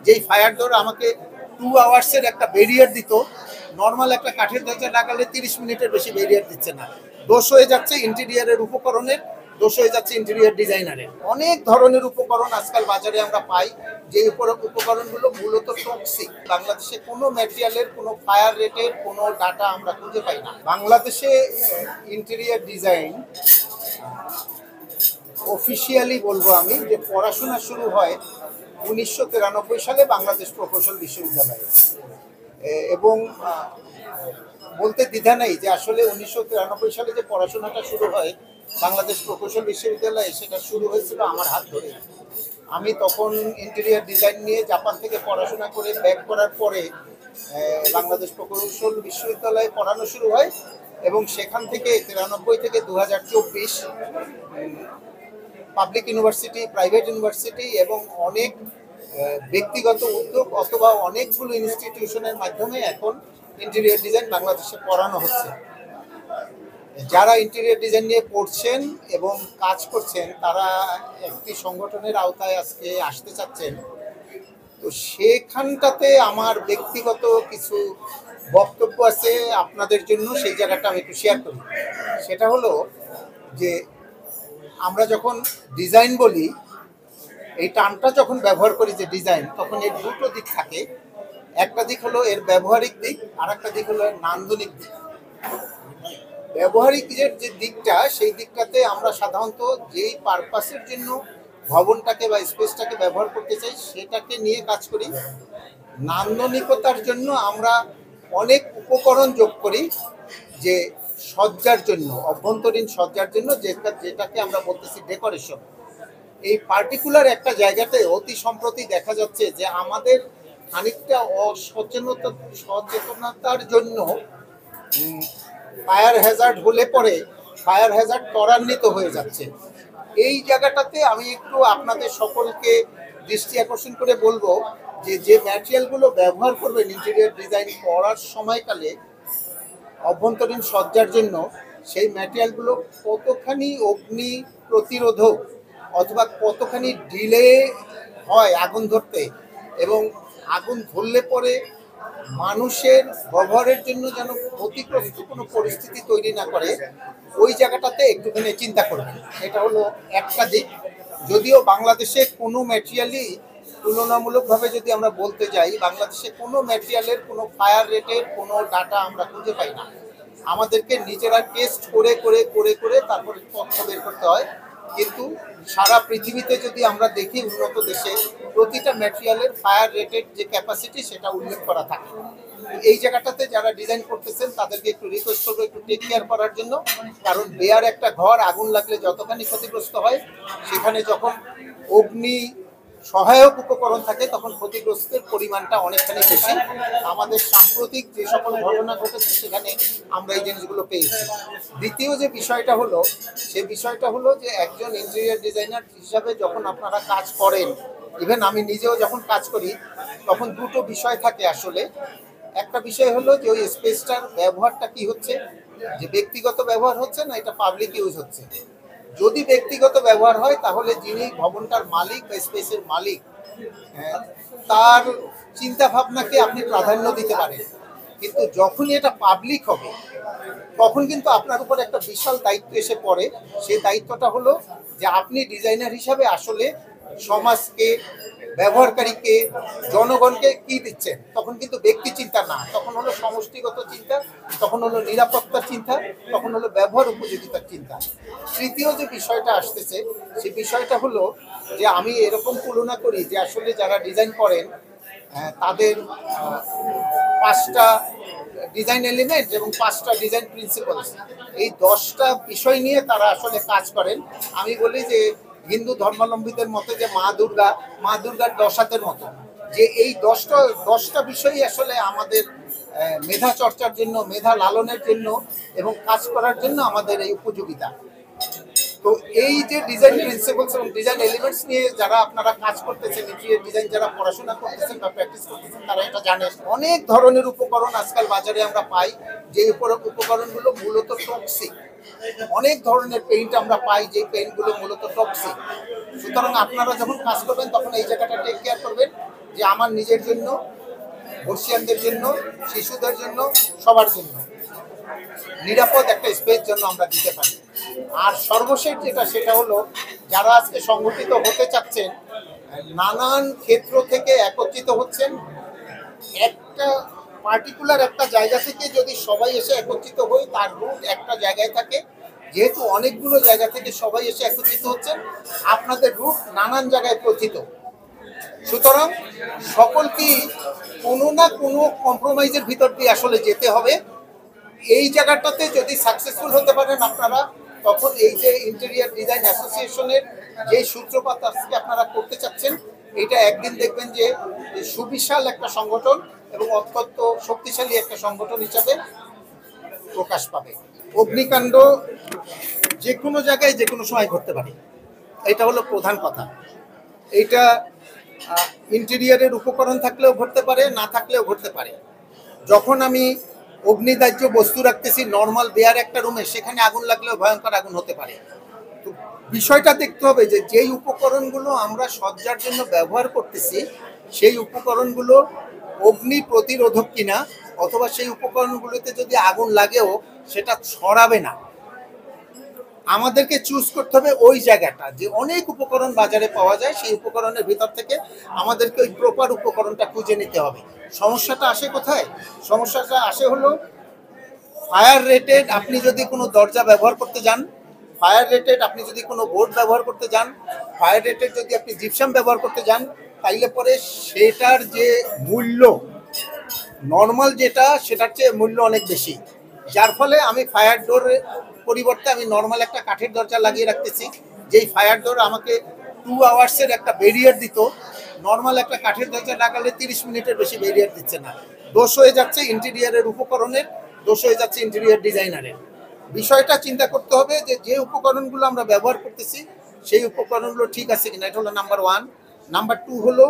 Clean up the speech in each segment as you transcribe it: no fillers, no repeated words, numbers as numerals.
যেই ফায়ার ডোর আমাকে 2 আওয়ার্সের একটা ব্যারিয়ার দিত, নর্মাল একটা কাঠের দরজা লাগালে 30 মিনিটের বেশি ব্যারিয়ার দিচ্ছে না। দোষ হয়ে যাচ্ছে ইন্টেরিয়ারের উপকরণের, দোষ হয়ে যাচ্ছে ইন্টেরিয়ার ডিজাইনারের। অনেক ধরনের উপকরণ আজকাল বাজারে আমরা পাই, যে উপকরণগুলো মূলত টক্সিক। বাংলাদেশে কোনো ম্যাটেরিয়ালের কোনো ফায়ার রেটের কোনো ডাটা আমরা খুঁজে পাই না। বাংলাদেশে ইন্টেরিয়ার ডিজাইন অফিসিয়ালি বলবো আমি যে পড়াশোনা শুরু হয় 1993 সালে বাংলাদেশ প্রকৌশল বিশ্ববিদ্যালয়ে, এবং বলতে দ্বিধা নেই যে আসলে 1993 সালে যে পড়াশোনাটা শুরু হয় বাংলাদেশ প্রকৌশল বিশ্ববিদ্যালয়ে, সেটা শুরু হয়েছিল আমার হাত ধরে। আমি তখন ইন্টেরিয়ার ডিজাইন নিয়ে জাপান থেকে পড়াশোনা করে ব্যাক করার পরে বাংলাদেশ প্রকৌশল বিশ্ববিদ্যালয়ে পড়ানো শুরু হয়, এবং সেখান থেকে 93 থেকে 2024 পাবলিক ইউনিভার্সিটি, প্রাইভেট ইউনিভার্সিটি এবং অনেক ব্যক্তিগত উদ্যোগ অথবা অনেকগুলো ইনস্টিটিউশনের মাধ্যমে এখন ইন্টেরিয়র ডিজাইন বাংলাদেশে পড়ানো হচ্ছে। যারা ইন্টেরিয়র ডিজাইন নিয়ে পড়ছেন এবং কাজ করছেন তারা একটি সংগঠনের আওতায় আজকে আসতে চাচ্ছেন। তো সেখানটাতে আমার ব্যক্তিগত কিছু বক্তব্য আছে আপনাদের জন্য, সেই জায়গাটা আমি একটু শেয়ার করি। সেটা হলো যে আমরা যখন ডিজাইন বলি, এই টার্মটা যখন ব্যবহার করি যে ডিজাইন, তখন এর দুটো দিক থাকে। একটা দিক হলো এর ব্যবহারিক দিক, আর একটা দিক হলো এর নান্দনিক দিক। ব্যবহারিক যে দিকটা, সেই দিকটাতে আমরা সাধারণত যেই পারপাসের জন্য ভবনটাকে বা স্পেসটাকে ব্যবহার করতে চাই সেটাকে নিয়ে কাজ করি। নান্দনিকতার জন্য আমরা অনেক উপকরণ যোগ করি, যে সজ্জার জন্য, অভ্যন্তরীণ সজ্জার জন্য, যেটাকে আমরা বলতেছি ডেকোরেশন। এই পার্টিকুলার একটা জায়গাতে অতি সম্প্রতি দেখা যাচ্ছে যে আমাদের খানিকটা সচেতনতার জন্য ফায়ার হ্যাজার্ড হলে পরে ফায়ার হ্যাজার্ড ত্বরান্বিত হয়ে যাচ্ছে। এই জায়গাটাতে আমি একটু আপনাদের সকলকে দৃষ্টি আকর্ষণ করে বলবো যে যে ম্যাটেরিয়ালগুলো ব্যবহার করবেন ইন্টেরিয়র ডিজাইন করার সময়কালে অভ্যন্তরীণ সজ্জার জন্য, সেই ম্যাটেরিয়ালগুলো কতখানি অগ্নি প্রতিরোধক অথবা কতখানি ডিলে হয় আগুন ধরতে, এবং আগুন ধরলে পরে মানুষের ব্যবহারের জন্য যেন ক্ষতিগ্রস্ত কোনো পরিস্থিতি তৈরি না করে, ওই জায়গাটাতে একটুখানি চিন্তা করবেন। এটা হলো একটা দিক। যদিও বাংলাদেশে কোনো ম্যাটেরিয়ালই তুলনামূলকভাবে যদি আমরা বলতে যাই, বাংলাদেশে কোনো ম্যাটেরিয়ালের কোনো ফায়ার রেটের কোনো ডাটা আমরা খুঁজে পাই না। আমাদেরকে নিজেরা টেস্ট করে করে করে করে তারপরে তথ্য বের করতে হয়। কিন্তু সারা পৃথিবীতে যদি আমরা দেখি উন্নত দেশে প্রতিটা ম্যাটেরিয়ালের ফায়ার রেটের যে ক্যাপাসিটি সেটা উল্লেখ করা থাকে। এই জায়গাটাতে যারা ডিজাইন করতেছেন তাদেরকে একটু রিকোয়েস্ট করবো একটু টেক কেয়ার করার জন্য। কারণ বেয়ার একটা ঘর আগুন লাগলে যতখানি ক্ষতিগ্রস্ত হয়, সেখানে যখন অগ্নি সহায়ক উপকরণ থাকে তখন ক্ষতিগ্রস্তের পরিমাণটা অনেকখানি বেশি। আমাদের সাম্প্রতিক যে সকল ঘটনা ঘটেছে সেখানে আমরা এই জিনিসগুলো পেয়েছি। দ্বিতীয় যে বিষয়টা হলো, সে বিষয়টা হলো যে একজন ইন্টেরিয়র ডিজাইনার হিসাবে যখন আপনারা কাজ করেন, ইভেন আমি নিজেও যখন কাজ করি, তখন দুটো বিষয় থাকে আসলে। একটা বিষয় হলো যে ওই স্পেসটার ব্যবহারটা কি হচ্ছে, যে ব্যক্তিগত ব্যবহার হচ্ছে না এটা পাবলিক ইউজ হচ্ছে। যদি ব্যক্তিগত ব্যবহার হয় তাহলে যিনি ভবনটার মালিক বা স্পেসের মালিক, তার চিন্তা ভাবনাকে আপনি প্রাধান্য দিতে পারেন। কিন্তু যখনই এটা পাবলিক হবে তখন কিন্তু আপনার উপর একটা বিশাল দায়িত্ব এসে পড়ে। সেই দায়িত্বটা হলো যে আপনি ডিজাইনার হিসাবে আসলে সমাজকে, ব্যবহারকারীকে, জনগণকে কি দিচ্ছেন। তখন কিন্তু ব্যক্তি চিন্তা না, তখন হলো সমষ্টিগত চিন্তা, তখন হলো নিরাপত্তার চিন্তা, তখন হলো ব্যবহার উপযোগিতার চিন্তা। তৃতীয় যে বিষয়টা আসতেছে, সেই বিষয়টা হলো যে আমি এরকম তুলনা করি যে আসলে যারা ডিজাইন করেন তাদের 5টা ডিজাইন এলিমেন্ট এবং 5টা ডিজাইন প্রিন্সিপালস, এই 10টা বিষয় নিয়ে তারা আসলে কাজ করেন। আমি বলি যে হিন্দু ধর্মাবলম্বীদের মতে যে মা দুর্গার 10 হাতের মতো, যে এই 10টা বিষয়ই আসলে আমাদের মেধা চর্চার জন্য, মেধা লালনের জন্য এবং কাজ করার জন্য আমাদের এই উপযোগিতা। তো এই যে ডিজাইন প্রিন্সিপালস এবং ডিজাইন এলিমেন্টস নিয়ে যারা আপনারা কাজ করতেছেন, ইন্টেরিয়র ডিজাইন যারা পড়াশোনা করতেছেন বা প্র্যাকটিস করতেছেন, তারা এটা জানেন। অনেক ধরনের উপকরণ আজকাল বাজারে আমরা পাই, যে উপকরণগুলো মূলত টক্সিক। অনেক ধরনের পেইন্ট আমরা পাই যে পেইন্টগুলো মূলত টক্সিক। সুতরাং আপনারা যখন কাজ করবেন তখন এই জায়গাটা টেক কেয়ার করবেন যে আমার নিজের জন্য, বর্ষিয়ানদের জন্য, শিশুদের জন্য, সবার জন্য নিরাপদ একটা স্পেস জন্য আমরা দিতে পারি। আর সর্বশেষ যেটা, সেটা হলো যারা আজকে সংগঠিত হতে চাচ্ছেন, নানান ক্ষেত্র থেকে একত্রিত হচ্ছেন, একটা পার্টিকুলার একটা জায়গা থেকে যদি সবাই এসে একত্রিত হই, তার রুট একটা জায়গায় থাকে। যেহেতু অনেকগুলো জায়গা থেকে সবাই এসে একত্রিত হচ্ছেন, আপনাদের রুট নানান জায়গায় প্রচিত, সুতরাং সকলকেই কোনো না কোনো কম্প্রোমাইজের ভিতর দিয়ে আসলে যেতে হবে। এই জায়গাটাতে যদি সাকসেসফুল হতে পারেন আপনারা, তখন এই যে ইন্টেরিয়র ডিজাইন অ্যাসোসিয়েশনের যে সূত্রপাত আজকে আপনারা করতে চাচ্ছেন, এটা একদিন দেখবেন যে সুবিশাল একটা সংগঠন এবং অত্যন্ত শক্তিশালী একটা সংগঠন হিসাবে প্রকাশ পাবে। অগ্নিকাণ্ড যে কোনো জায়গায় যে কোনো সময় ঘটতে পারে, এটা হলো প্রধান কথা। এইটা ইন্টেরিয়রের উপকরণ থাকলেও ঘটতে পারে, না থাকলেও ঘটতে পারে। যখন আমি অগ্নিদাহ্য বস্তু রাখতেছি নর্মাল বেয়ার একটা রুমে, সেখানে আগুন লাগলেও ভয়ঙ্কর আগুন হতে পারে। তো বিষয়টা দেখতে হবে যে যেই উপকরণগুলো আমরা সজ্জার জন্য ব্যবহার করতেছি, সেই উপকরণগুলো অগ্নি প্রতিরোধক কিনা, অথবা সেই উপকরণগুলোতে যদি আগুন লাগেও সেটা ছড়াবে না। আমাদেরকে চুজ করতে হবে ওই জায়গাটা, যে অনেক উপকরণ বাজারে পাওয়া যায়, সেই উপকরণের ভিতর থেকে আমাদেরকে ওই প্রপার উপকরণটা খুঁজে নিতে হবে। সমস্যাটা আসে কোথায়? সমস্যাটা আসে হলো ফায়ার রেটেড। আপনি যদি কোনো দরজা ব্যবহার করতে যান, ফায়ার রেটেড আপনি যদি কোনো বোর্ড ব্যবহার করতে যান, ফায়ার রেটেড যদি আপনি জিপসাম ব্যবহার করতে যান, তাইলে পরে সেটার যে মূল্য নর্মাল যেটা, সেটার চেয়ে মূল্য অনেক বেশি। যার ফলে আমি ফায়ার ডোরের পরিবর্তে আমি নর্মাল একটা কাঠের দরজা লাগিয়ে রাখতেছি, যেই ফায়ার ডোর আমাকে 2 আওয়ার্সের একটা ব্যারিয়ার দিত, নর্মাল একটা কাঠের দরজা লাগালে 30 মিনিটের বেশি ব্যারিয়ার দিচ্ছে না। দোষ হয়ে যাচ্ছে ইন্টেরিয়রের উপকরণের, দোষ হয়ে যাচ্ছে ইন্টেরিয়র ডিজাইনারের। বিষয়টা চিন্তা করতে হবে যে যে উপকরণগুলো আমরা ব্যবহার করতেছি, সেই উপকরণগুলো ঠিক আছে কিনা, এটা হলো নাম্বার 1। নাম্বার 2 হলো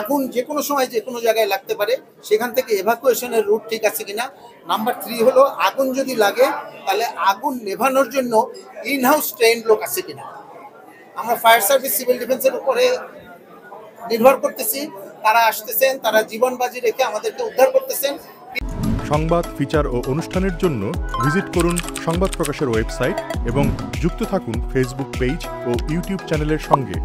আগুন যে কোনো সময় যে কোনো জায়গায় লাগতে পারে, সেখান থেকে এভাকুয়েশনের রুট ঠিক আছে কিনা। নাম্বার 3 হলো আগুন যদি লাগে, তাহলে আগুন নেভানোর জন্য ইনহাউস ট্রেন্ড লোক আছে কিনা। আমরা ফায়ার সার্ভিস, সিভিল ডিফেন্সের উপরে নির্ভর করতেছি, তারা আসতেছেন, তারা জীবন বাজি রেখে আমাদেরকে উদ্ধার করতেছেন। সংবাদ, ফিচার ও অনুষ্ঠানের জন্য ভিজিট করুন সংবাদ প্রকাশের ওয়েবসাইট এবং যুক্ত থাকুন ফেসবুক পেজ ও ইউটিউব চ্যানেলের সঙ্গে।